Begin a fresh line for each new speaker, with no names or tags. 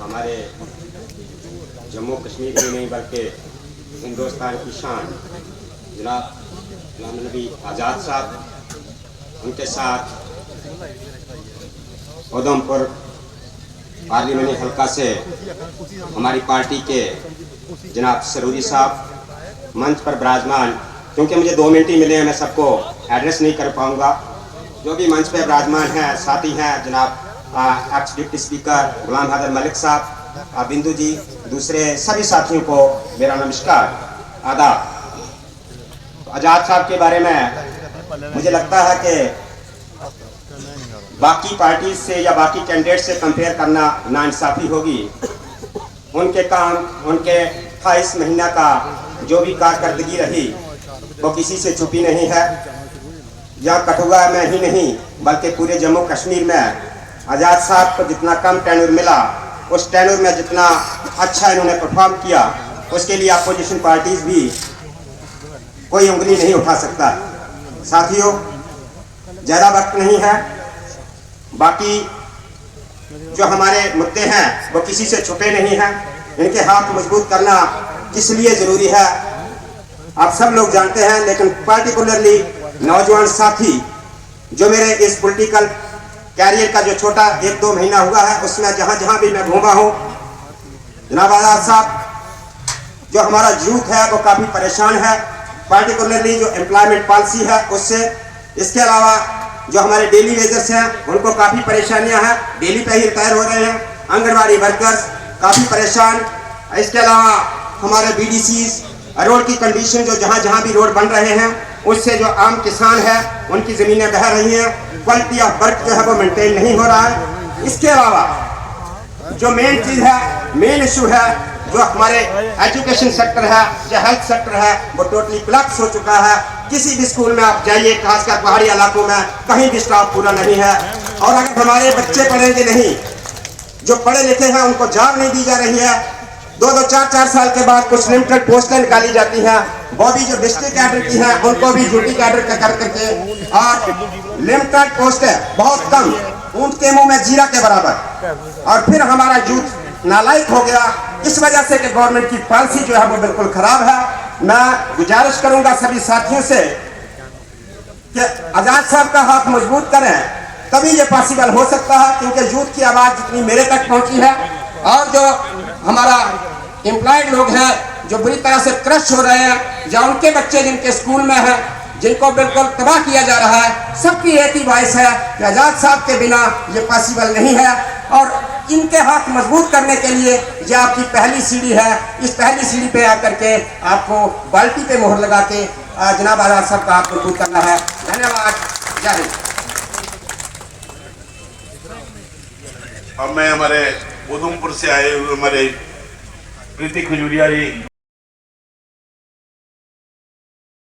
हमारे जम्मू कश्मीर ही नहीं बल्कि हिंदुस्तान की शान जनाब गुलाम नबी आज़ाद साहब, उनके साथ उधमपुर पार्लियामेंट्री हल्का से हमारी पार्टी के जनाब सरूरी साहब मंच पर विराजमान। क्योंकि मुझे 2 मिनट ही मिले हैं, मैं सबको एड्रेस नहीं कर पाऊंगा। जो भी मंच पर विराजमान हैं, साथी हैं जनाब एक्स डिप्टी स्पीकर गुलाम हैदर मलिक साहब, बिंदु जी, दूसरे सभी साथियों को मेरा नमस्कार, आदाब। तो आज़ाद साहब के बारे में मुझे लगता है कि बाकी पार्टी से या बाकी कैंडिडेट से कंपेयर करना नाइंसाफ़ी होगी। उनके काम, उनके 28 महीना का जो भी कारकर्दगी रही वो किसी से छुपी नहीं है। यहाँ कठुआ में ही नहीं बल्कि पूरे जम्मू कश्मीर में आज़ाद साहब को जितना कम टेन्योर मिला, उस टेन्योर में जितना अच्छा इन्होंने परफॉर्म किया, उसके लिए अपोजिशन पार्टीज भी कोई उंगली नहीं उठा सकता। साथियों, ज़्यादा वक्त नहीं है। बाकी जो हमारे मुद्दे हैं वो किसी से छुपे नहीं हैं। इनके हाथ मजबूत करना किस लिए ज़रूरी है आप सब लोग जानते हैं, लेकिन पार्टिकुलरली नौजवान साथी जो मेरे इस पॉलिटिकल कैरियर का जो छोटा 1-2 महीना हुआ है, उसमें जहाँ जहाँ भी मैं घूमा हूँ, जनाब आज़ाद साहब, जो हमारा यूथ है वो काफ़ी परेशान है, पार्टिकुलरली जो एम्प्लॉयमेंट पॉलिसी है उससे। इसके अलावा जो हमारे डेली वेजर्स हैं उनको काफ़ी परेशानियां हैं, डेली पे ही रिटायर हो रहे हैं। आंगनबाड़ी वर्कर्स काफ़ी परेशान। इसके अलावा हमारे BDCs, रोड की कंडीशन जो जहाँ जहाँ भी रोड बन रहे हैं उससे जो आम किसान है उनकी ज़मीनें बह रही हैं, क्वालिटी ऑफ वर्क जो है वो मेंटेन नहीं हो रहा है। इसके अलावा जो मेन चीज़ है, मेन इशू है, जो हमारे एजुकेशन सेक्टर है, जो हेल्थ सेक्टर है, वो टोटली कोलैप्स हो चुका है। किसी भी स्कूल में आप जाइए, खासकर पहाड़ी इलाकों में, कहीं भी स्टाफ पूरा नहीं है। और अगर हमारे बच्चे पढ़ेंगे नहीं, जो पढ़े लिखे हैं उनको जॉब नहीं दी जा रही है। 2-2, 4-4 साल के बाद कुछ लिमिटेड पोस्टें निकाली जाती हैं, वो भी जो डिस्ट्रिक्ट कैडर की हैं उनको भी ड्यूटी कैडर का कर करके, और लिमिटेड पोस्टें बहुत कम, ऊंट के मुंह में जीरा के बराबर। और फिर हमारा यूथ नालायक हो गया इस वजह से कि गवर्नमेंट की पॉलिसी जो है वो बिल्कुल खराब है। मैं गुजारिश करूंगा सभी साथियों से कि आज़ाद साहब का हाथ मजबूत करें, तभी ये पॉसिबल हो सकता है। क्योंकि यूथ की आवाज़ जितनी मेरे तक पहुंची है, और जो हमारा एम्प्लॉयड लोग हैं जो बुरी तरह से क्रश हो रहे हैं, या उनके बच्चे जिनके स्कूल में हैं जिनको बिल्कुल तबाह किया जा रहा है, सबकी एक ही वॉइस है कि आज़ाद साहब के बिना ये पॉसिबल नहीं है। और इनके हाथ मजबूत करने के लिए ये आपकी पहली सीढ़ी है। इस पहली सीढ़ी पे आकर के आपको बाल्टी पे मोहर लगा के जनाब आज़ाद साहब का हाथ मजबूत करना है। धन्यवाद। जय हिंद।
अब मैं हमारे उधमपुर से आए हुए हमारे प्रीति खजूरिया जी